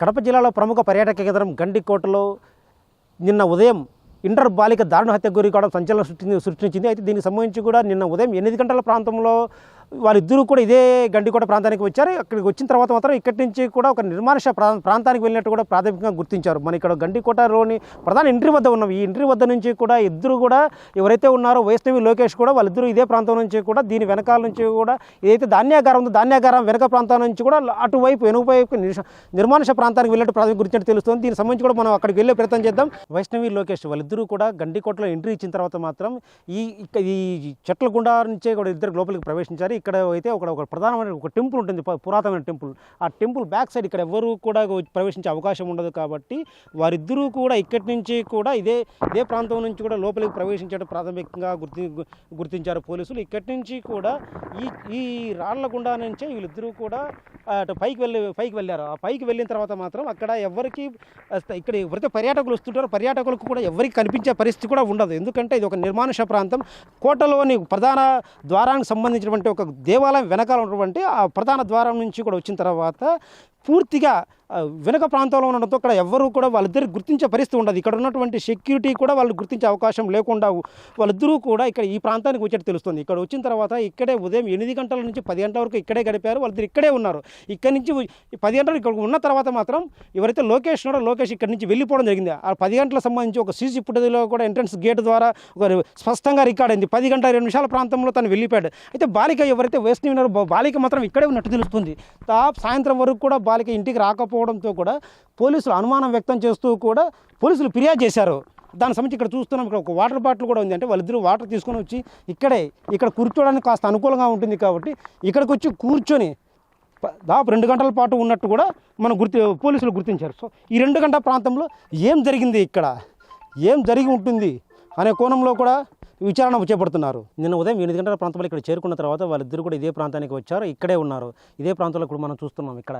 కడప జిల్లాలో ప్రముఖ పర్యాటక కేంద్రం గండికోటలో నిన్న ఉదయం ఇంటర్ బాలిక దారుణ హత్య గురి కావడం సంచలనం సృష్టించింది. అయితే దీనికి సంబంధించి కూడా నిన్న ఉదయం 8 గంటల ప్రాంతంలో వాళ్ళిద్దరూ కూడా ఇదే గండికోట ప్రాంతానికి వచ్చారు. అక్కడికి వచ్చిన తర్వాత మాత్రం ఇక్కడి నుంచి కూడా ఒక నిర్మానుష్య ప్రాంతానికి వెళ్ళినట్టు కూడా ప్రాథమికంగా గుర్తించారు. మన ఇక్కడ గండికోటలోని ప్రధాన ఎంట్రీ వద్ద ఉన్నాం. ఈ ఎంట్రీ వద్ద నుంచి కూడా ఇద్దరు కూడా ఎవరైతే ఉన్నారో వైష్ణవి లోకేష్ కూడా వాళ్ళిద్దరూ ఇదే ప్రాంతం నుంచి కూడా దీని వెనకాల నుంచి కూడా ఏదైతే ధాన్యాగారం ఉందో ధాన్యాగారం వెనక ప్రాంతం నుంచి కూడా అటువైపు వెనుకవైపు నిర్మానుష్య ప్రాంతానికి వెళ్ళినట్టు ప్రాథమిక గుర్తించి తెలుస్తుంది. దీనికి సంబంధించి కూడా మనం అక్కడికి వెళ్ళే ప్రయత్నం చేద్దాం. వైష్ణవి లోకేష్ వాళ్ళిద్దరూ కూడా గండికోటలో ఎంట్రీ ఇచ్చిన తర్వాత మాత్రం ఈ చెట్ల గుండా నుంచే కూడా ఇద్దరు లోపలికి ప్రవేశించారు. ఇక్కడ అయితే ఒక ప్రధానమైన ఒక టెంపుల్ ఉంటుంది, పురాతనమైన టెంపుల్. ఆ టెంపుల్ బ్యాక్ సైడ్ ఇక్కడ ఎవరు కూడా ప్రవేశించే అవకాశం ఉండదు కాబట్టి వారిద్దరూ కూడా ఇక్కడి నుంచి కూడా ఇదే ప్రాంతం నుంచి కూడా లోపలికి ప్రవేశించడం ప్రాథమికంగా గుర్తించారు పోలీసులు. ఇక్కడి నుంచి కూడా ఈ రాళ్ల గుండా నుంచే వీళ్ళిద్దరూ కూడా అటు పైకి వెళ్ళారు. ఆ పైకి వెళ్ళిన తర్వాత మాత్రం అక్కడ ఎవరికి ఇక్కడ ఎవరైతే పర్యాటకులు వస్తుంటారో పర్యాటకులకు కూడా ఎవరికి కనిపించే పరిస్థితి కూడా ఉండదు. ఎందుకంటే ఇది ఒక నిర్మానుష్య ప్రాంతం. కోటలోని ప్రధాన ద్వారానికి సంబంధించినటువంటి ఒక దేవాలయం వెనకాల ఉన్నటువంటి ఆ ప్రధాన ద్వారం నుంచి కూడా వచ్చిన తర్వాత పూర్తిగా వెనుక ప్రాంతంలో ఉండడంతో ఇక్కడ ఎవరు కూడా వాళ్ళిద్దరికి గుర్తించే పరిస్థితి ఉండదు. ఇక్కడ ఉన్నటువంటి సెక్యూరిటీ కూడా వాళ్ళు గుర్తించే అవకాశం లేకుండా వాళ్ళిద్దరూ కూడా ఇక్కడ ఈ ప్రాంతానికి వచ్చేట్టు తెలుస్తుంది. ఇక్కడ వచ్చిన తర్వాత ఇక్కడే ఉదయం 8 గంటల నుంచి 10 గంటల వరకు ఇక్కడే గడిపారు. వాళ్ళిద్దరు ఇక్కడే ఉన్నారు. ఇక్కడి నుంచి 10 గంటలు ఇక్కడ ఉన్న తర్వాత మాత్రం ఎవరైతే లోకేష్ ఉన్నాడో లోకేష్ ఇక్కడి నుంచి వెళ్ళిపోవడం జరిగింది. ఆ 10 గంటలకు సంబంధించి ఒక సీసీ ఫుటేజ్లో కూడా ఎంట్రన్స్ గేట్ ద్వారా ఒక స్పష్టంగా రికార్డ్ అయింది. 10 గంటల 2 నిమిషాల ప్రాంతంలో తను వెళ్ళిపోయాడు. అయితే బాలిక ఎవరైతే వేస్ట్ ఉన్నారో బాలిక మాత్రం ఇక్కడే ఉన్నట్టు తెలుస్తుంది. సాయంత్రం వరకు కూడా బాలిక ఇంటికి రాకపోవడంతో కూడా పోలీసులు అనుమానం వ్యక్తం చేస్తూ కూడా పోలీసులు ఫిర్యాదు చేశారు. దాని సంబంధించి ఇక్కడ చూస్తున్నాం, ఇక్కడ ఒక వాటర్ బాటిల్ కూడా ఉంది. అంటే వాళ్ళిద్దరూ వాటర్ తీసుకొని వచ్చి ఇక్కడ కూర్చోవడానికి కాస్త అనుకూలంగా ఉంటుంది కాబట్టి ఇక్కడికి వచ్చి కూర్చొని దాదాపు 2 గంటల పాటు ఉన్నట్టు కూడా పోలీసులు గుర్తించారు. సో ఈ 2 గంటల ప్రాంతంలో ఏం జరిగింది, ఇక్కడ ఏం జరిగి ఉంటుంది అనే కోణంలో కూడా విచారణ చేపడుతున్నారు. నిన్న ఉదయం 8 గంటల ప్రాంతంలో ఇక్కడ చేరుకున్న తర్వాత వాళ్ళిద్దరు కూడా ఇదే ప్రాంతానికి వచ్చారు. ఇక్కడే ఉన్నారు. ఇదే ప్రాంతంలో ఇప్పుడు మనం చూస్తున్నాం. ఇక్కడ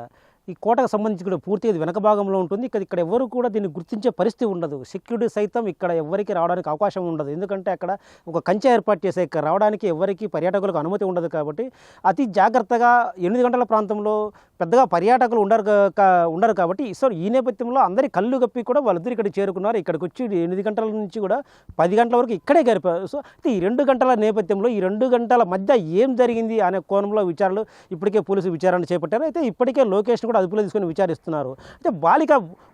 ఈ కోటకు సంబంధించి కూడా పూర్తిగా వెనక భాగంలో ఉంటుంది. ఇక్కడ ఎవరు కూడా దీన్ని గుర్తించే పరిస్థితి ఉండదు. సెక్యూరిటీ సైతం ఇక్కడ ఎవరికి రావడానికి అవకాశం ఉండదు. ఎందుకంటే అక్కడ ఒక కంచె ఏర్పాటు చేసే ఇక్కడ రావడానికి ఎవరికి పర్యాటకులకు అనుమతి ఉండదు కాబట్టి అతి జాగ్రత్తగా 8 గంటల ప్రాంతంలో పెద్దగా పర్యాటకులు ఉండరు కాబట్టి సో ఈ నేపథ్యంలో అందరి కళ్ళు గప్పి కూడా వాళ్ళిద్దరు ఇక్కడ చేరుకున్నారు. ఇక్కడికి వచ్చి 8 గంటల నుంచి కూడా 10 గంటల వరకు ఇక్కడే గడిపారు. సో అయితే ఈ 2 గంటల నేపథ్యంలో ఈ 2 గంటల మధ్య ఏం జరిగింది అనే కోణంలో విచారణలు ఇప్పటికే పోలీసులు విచారణ చేపట్టారు. అయితే ఇప్పటికే లోకేష్ను కూడా అదుపులో తీసుకొని విచారిస్తున్నారు. అయితే బాలిక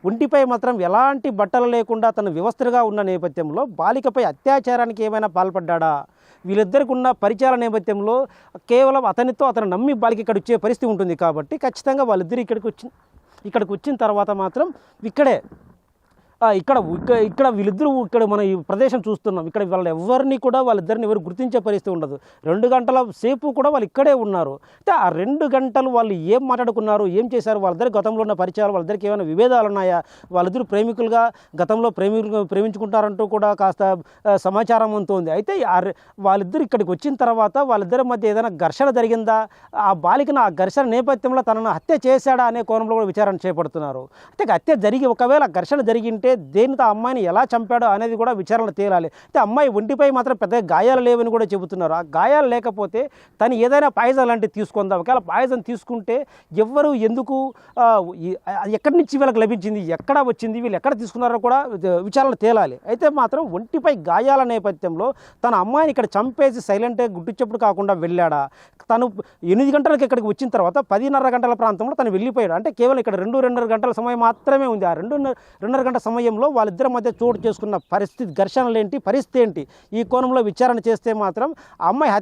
ఒంటిపై మాత్రం ఎలాంటి బట్టలు లేకుండా తను వ్యవస్థగా ఉన్న నేపథ్యంలో బాలికపై అత్యాచారానికి ఏమైనా పాల్పడ్డా, వీళ్ళిద్దరికి ఉన్న పరిచయాల నేపథ్యంలో కేవలం అతను నమ్మి బాలిక ఇక్కడ వచ్చే పరిస్థితి ఉంటుంది కాబట్టి ఖచ్చితంగా వాళ్ళిద్దరు ఇక్కడికి వచ్చిన తర్వాత మాత్రం ఇక్కడ వీళ్ళిద్దరూ ఇక్కడ మన ఈ ప్రదేశం చూస్తున్నాం. ఇక్కడ వాళ్ళిద్దరిని ఎవరు గుర్తించే పరిస్థితి ఉండదు. 2 గంటల సేపు కూడా వాళ్ళు ఇక్కడే ఉన్నారు. అయితే ఆ 2 గంటలు వాళ్ళు ఏం మాట్లాడుకున్నారు, ఏం చేశారు, వాళ్ళిద్దరి గతంలో ఉన్న పరిచయాలు, వాళ్ళిద్దరికి ఏమైనా విభేదాలు ఉన్నాయా, వాళ్ళిద్దరు ప్రేమికులుగా గతంలో ప్రేమించుకుంటారంటూ కూడా కాస్త సమాచారం ఉంటుంది. అయితే వాళ్ళిద్దరు ఇక్కడికి వచ్చిన తర్వాత వాళ్ళిద్దరి మధ్య ఏదైనా ఘర్షణ జరిగిందా, ఆ బాలికను ఆ ఘర్షణ నేపథ్యంలో తనను హత్య చేశాడా అనే కోణంలో కూడా విచారణ చేపడుతున్నారు. అయితే హత్య జరిగి ఒకవేళ ఘర్షణ జరిగింటే దేనితో అమ్మాయిని ఎలా చంపాడో అనేది కూడా విచారణ తేలాలి. అయితే అమ్మాయి ఒంటిపై మాత్రం పెద్దగా గాయాలు లేవని కూడా చెబుతున్నారు. ఆ గాయాలు లేకపోతే తను ఏదైనా పాయిజన్ లాంటివి తీసుకుందాం. ఒకవేళ పాయిజన్ తీసుకుంటే ఎవరు ఎందుకు ఎక్కడి నుంచి వీళ్ళకి లభించింది, ఎక్కడ వచ్చింది, వీళ్ళు ఎక్కడ తీసుకున్నారో కూడా విచారణ తేలాలి. అయితే మాత్రం ఒంటిపై గాయాల నేపథ్యంలో తన అమ్మాయిని ఇక్కడ చంపేసి సైలెంట్గా గుడ్డిచెప్పుడు కాకుండా వెళ్ళాడా, తను 8 గంటలకు ఇక్కడికి వచ్చిన తర్వాత 10:30 గంటల ప్రాంతంలో తను వెళ్ళిపోయాడు. అంటే కేవలం ఇక్కడ 2-2:30 గంటల సమయం మాత్రమే ఉంది. ఆ 2-2:30 గంటల సమయంలో వాళ్ళిద్దరి మధ్య చోటు చేసుకున్న పరిస్థితి పరిస్థితి ఏంటి, ఈ కోణంలో విచారణ చేస్తే మాత్రం ఆ అమ్మాయి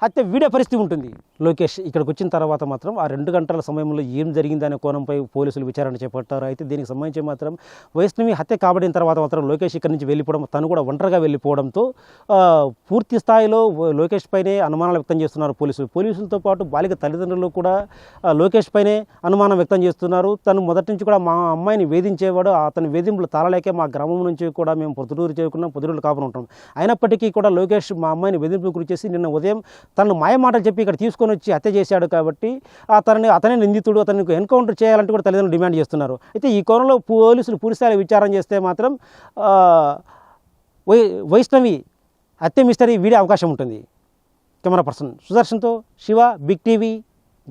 హత్య వీడే పరిస్థితి ఉంటుంది. లోకేష్ ఇక్కడికి వచ్చిన తర్వాత మాత్రం ఆ 2 గంటల సమయంలో ఏం జరిగిందనే కోణంపై పోలీసులు విచారణ చేపట్టారు. అయితే దీనికి సంబంధించి మాత్రం వైష్ణవి హత్య కాబడిన తర్వాత మాత్రం లోకేష్ ఇక్కడి నుంచి వెళ్ళిపోవడం, తను కూడా ఒంటరిగా వెళ్ళిపోవడంతో పూర్తి స్థాయిలో లోకేష్ పైనే అనుమానాలు వ్యక్తం చేస్తున్నారు పోలీసులతో పాటు బాలిక తల్లిదండ్రులు కూడా లోకేష్ పైనే అనుమానం వ్యక్తం చేస్తున్నారు. తను మొదటి నుంచి కూడా మా అమ్మాయిని వేధించేవాడు, అతని వేధింపులు తాళలేకే మా గ్రామం నుంచి కూడా మేము పొద్దుటూరు చేరుకున్నాం, పొద్దుటూరు కాపురం ఉంటాం. అయినప్పటికీ కూడా లోకేష్ మా అమ్మాయిని వేధింపులు గురి చేసి నిన్న ఉదయం తనను మాయమాటలు చెప్పి ఇక్కడ తీసుకొని వచ్చి హత్య చేశాడు కాబట్టి అతనే నిందితుడు, అతనికి ఎన్కౌంటర్ చేయాలంటే కూడా తల్లిదండ్రులు డిమాండ్ చేస్తున్నారు. అయితే ఈ కోణంలో పోలీసులు పూర్తిస్థాయి విచారణ చేస్తే మాత్రం వైష్ణవి హత్య మిస్టరీ వీడే అవకాశం ఉంటుంది. కెమెరా పర్సన్ సుదర్శన్తో శివ, బిగ్ టీవీ,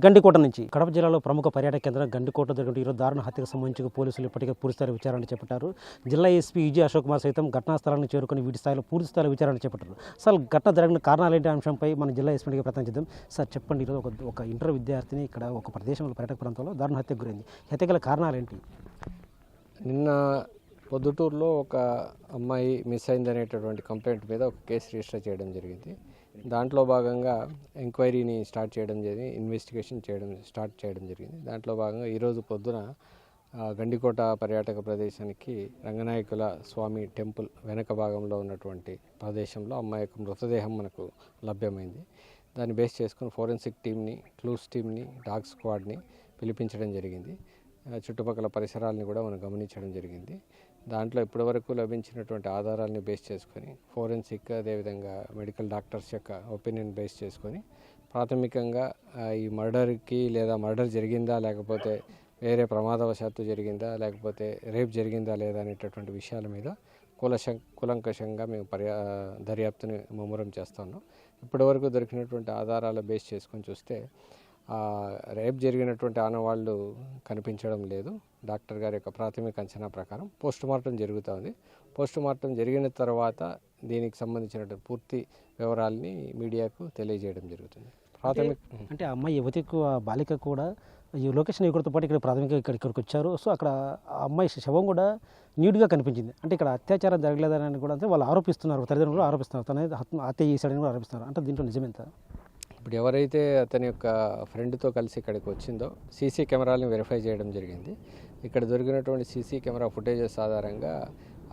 గండికోట నుంచి. కడప జిల్లాలో ప్రముఖ పర్యాటక కేంద్రం గండికోట జరిగిన ఈరోజు దారుణ హత్యకు సంబంధించి పోలీసులు ఇప్పటికే పూర్తిస్థాయి విచారణ చేపట్టారు. జిల్లా ఎస్పీ విజయ్ అశోక్ కుమార్ సైతం ఘటనా స్థలాన్ని చేరుకుని వీటి స్థాయిలో పూర్తి స్థాయిలో విచారణ చేపట్టారు. అసలు ఘటన జరిగిన కారణాలు ఏంటి అంశంపై మన జిల్లా ఎస్పీకి ప్రయత్నం చేద్దాం. సార్ చెప్పండి, ఈరోజు ఒక ఇంటర్ విద్యార్థిని ఇక్కడ ఒక ప్రదేశంలో పర్యాటక ప్రాంతంలో దారుణ హత్యకు గురైంది. హత్య గల కారణాలు ఏంటి? నిన్న పొద్దుటూరులో ఒక అమ్మాయి మిస్ అయిందనేటటువంటి కంప్లైంట్ మీద ఒక కేసు రిజిస్టర్ చేయడం జరిగింది. దాంట్లో భాగంగా ఎంక్వైరీని ఇన్వెస్టిగేషన్ స్టార్ట్ చేయడం జరిగింది. దాంట్లో భాగంగా ఈరోజు పొద్దున గండికోట పర్యాటక ప్రదేశానికి రంగనాయకుల స్వామి టెంపుల్ వెనక భాగంలో ఉన్నటువంటి ప్రదేశంలో అమ్మాయి యొక్క మృతదేహం మనకు లభ్యమైంది. దాన్ని బేస్ చేసుకుని ఫోరెన్సిక్ టీమ్ని, క్లూస్ టీమ్ని, డాగ్ స్క్వాడ్ని పిలిపించడం జరిగింది. చుట్టుపక్కల పరిసరాలని కూడా మనం గమనించడం జరిగింది. దాంట్లో ఇప్పటివరకు లభించినటువంటి ఆధారాలని బేస్ చేసుకొని ఫోరెన్సిక్, అదేవిధంగా మెడికల్ డాక్టర్స్ యొక్క ఒపీనియన్ బేస్ చేసుకొని ప్రాథమికంగా ఈ మర్డర్కి లేదా మర్డర్ జరిగిందా, లేకపోతే వేరే ప్రమాదవశాత్తు జరిగిందా, లేకపోతే రేప్ జరిగిందా లేదా అనేటటువంటి విషయాల మీద కూలంకషంగా మేము దర్యాప్తుని ముమ్మరం చేస్తున్నాం. ఇప్పటివరకు దొరికినటువంటి ఆధారాల బేస్ చేసుకొని చూస్తే రేప్ జరిగినటువంటి ఆనవాళ్ళు కనిపించడం లేదు. డాక్టర్ గారి యొక్క ప్రాథమిక అంచనా ప్రకారం పోస్టుమార్టం జరుగుతుంది. పోస్టుమార్టం జరిగిన తర్వాత దీనికి సంబంధించినటువంటి పూర్తి వివరాలని మీడియాకు తెలియజేయడం జరుగుతుంది. అంటే అమ్మాయి యువతికి బాలిక కూడా ఈ లొకేషన్ యువకుడితో పాటు ఇక్కడ ప్రాథమికంగా ఇక్కడికి వచ్చారు. సో అక్కడ అమ్మాయి శవం కూడా న్యూడ్గా కనిపించింది. అంటే ఇక్కడ అత్యాచారం జరగలేదని కూడా అంటే వాళ్ళు ఆరోపిస్తున్నారు, తల్లిదండ్రులు ఆరోపిస్తున్నారు, తన హత్య చేశాడని కూడా ఆరోపిస్తున్నారు. అంటే దీంట్లో నిజమేంత? ఇప్పుడు ఎవరైతే అతని యొక్క ఫ్రెండ్తో కలిసి ఇక్కడికి వచ్చిందో సీసీ కెమెరాలను వెరిఫై చేయడం జరిగింది. ఇక్కడ దొరికినటువంటి సీసీ కెమెరా ఫుటేజెస్ ఆధారంగా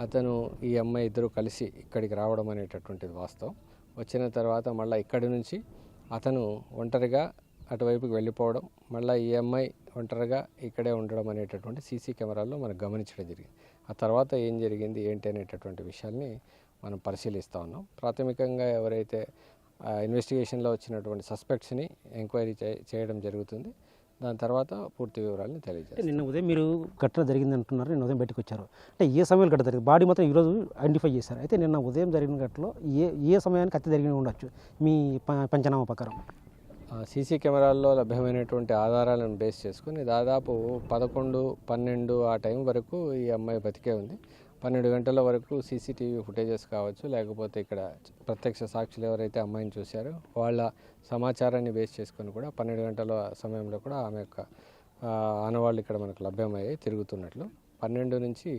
అతను ఈ అమ్మాయి ఇద్దరు కలిసి ఇక్కడికి రావడం అనేటటువంటిది వాస్తవం. వచ్చిన తర్వాత మళ్ళీ ఇక్కడి నుంచి అతను ఒంటరిగా అటువైపుకి వెళ్ళిపోవడం, మళ్ళీ ఈ అమ్మాయి ఒంటరిగా ఇక్కడే ఉండడం అనేటటువంటి సీసీ కెమెరాల్లో మనకు గమనించడం జరిగింది. ఆ తర్వాత ఏం జరిగింది ఏంటి అనేటటువంటి విషయాల్ని మనం పరిశీలిస్తూ ఉన్నాం. ప్రాథమికంగా ఎవరైతే ఇన్వెస్టిగేషన్లో వచ్చినటువంటి సస్పెక్ట్స్ని ఎంక్వైరీ చేయడం జరుగుతుంది. దాని తర్వాత పూర్తి వివరాలను తెలియజేస్తారు. నిన్న ఉదయం మీరు ఘటన జరిగింది అంటున్నారు, నిన్న ఉదయం బయటకు వచ్చారు. అంటే ఏ సమయంలో ఘటన జరిగింది? బాడీ మాత్రం ఈరోజు ఐడెంటిఫై చేశారు. అయితే నిన్న ఉదయం జరిగిన ఘటనలో ఏ సమయానికి హత్య జరిగి ఉండొచ్చు మీ పంచనామా ప్రకారం? సీసీ కెమెరాల్లో లభ్యమైనటువంటి ఆధారాలను బేస్ చేసుకుని దాదాపు 11, 12 ఆ టైం వరకు ఈ అమ్మాయి బతికే ఉంది. 12 గంటల వరకు సీసీటీవీ ఫుటేజెస్ కావచ్చు, లేకపోతే ఇక్కడ ప్రత్యక్ష సాక్షులు ఎవరైతే అమ్మాయిని చూశారో వాళ్ళ సమాచారాన్ని బేస్ చేసుకొని కూడా 12 గంటల సమయంలో కూడా ఆమె యొక్క ఆనవాళ్ళు ఇక్కడ మనకు లభ్యమయ్యాయి తిరుగుతున్నట్లు. 12 నుంచి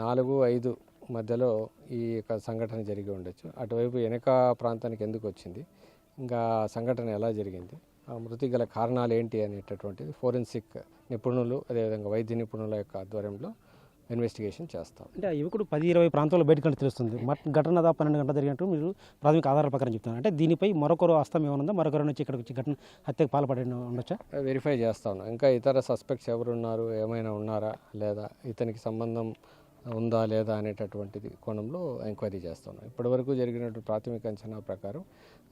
4, 5 మధ్యలో ఈ యొక్క సంఘటన జరిగి ఉండొచ్చు. అటువైపు వెనక ప్రాంతానికి ఎందుకు వచ్చింది, ఇంకా సంఘటన ఎలా జరిగింది, ఆ మృతి గల కారణాలు ఏంటి అనేటటువంటిది ఫోరెన్సిక్ నిపుణులు, అదేవిధంగా వైద్య నిపుణుల యొక్క ఆధ్వర్యంలో ఇన్వెస్టిగేషన్ చేస్తాం. అంటే ఆ యువకుడు 10-20 ప్రాంతాల్లో బయటకు తెలుస్తుంది. ఘటన దాదాపు 12 గంటలు జరిగినట్టు మీరు ప్రాథమిక ఆధారాల ప్రకారం చెప్తున్నారు. అంటే దీనిపై మరొకరు హస్తం ఏమైనా ఉందా? మరొకరు నుంచి ఇక్కడికి వచ్చి ఘటన హత్యకు పాల్పడి ఉండొచ్చా? వెరిఫై చేస్తా ఉన్నాం. ఇంకా ఇతర సస్పెక్ట్స్ ఎవరున్నారు, ఏమైనా ఉన్నారా లేదా, ఇతనికి సంబంధం ఉందా లేదా అనేటటువంటిది కోణంలో ఎంక్వైరీ చేస్తున్నాం. ఇప్పటివరకు జరిగినటువంటి ప్రాథమిక అంచనా ప్రకారం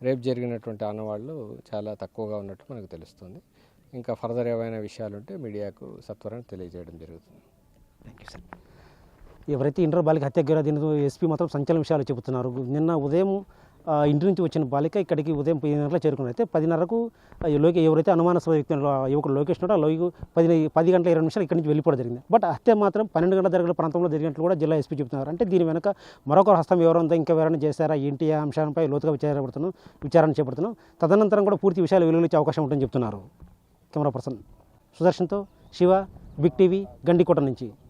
రేపు జరిగినటువంటి ఆనవాళ్ళు చాలా తక్కువగా ఉన్నట్టు మనకు తెలుస్తుంది. ఇంకా ఫర్దర్ ఏమైనా విషయాలు ఉంటే మీడియాకు సత్వరంగా తెలియజేయడం జరుగుతుంది. Thank you sir. ఎవరైతే ఇంటర్ బాలిక హత్య గురైన దీనితో ఎస్పీ మాత్రం సంచలన విషయాలు చెబుతున్నారు. నిన్న ఉదయం ఇంటి నుంచి వచ్చిన బాలిక ఇక్కడికి ఉదయం 10 గంటలకు చేరుకున్నారు. అయితే 10:30కు ఎవరైతే అనుమానాస్పద వ్యక్తి యువకుడు లోకేష్ ఉన్నాడో 10 గంటల 20 నిమిషాలు ఇక్కడి నుంచి వెళ్ళిపోవడం జరిగింది. బట్ హత్య మాత్రం 12 గంటల జరిగిన ప్రాంతంలో జరిగినట్లు కూడా జిల్లా ఎస్పీ చెబుతున్నారు. అంటే దీని వెనక మరొకరు హస్తం ఎవరంతా ఇంకా ఎవరైనా చేశారా ఏంటి ఆ అంశాలపై లోతుగా విచారణ చేపడుతున్నాం. తదనంతరం కూడా పూర్తి విషయాలు వెలుగునిచ్చే అవకాశం ఉంటుందని చెప్తున్నారు. కెమెరా పర్సన్ సుదర్శన్తో శివ, బిగ్ టీవీ, గండికోట నుంచి.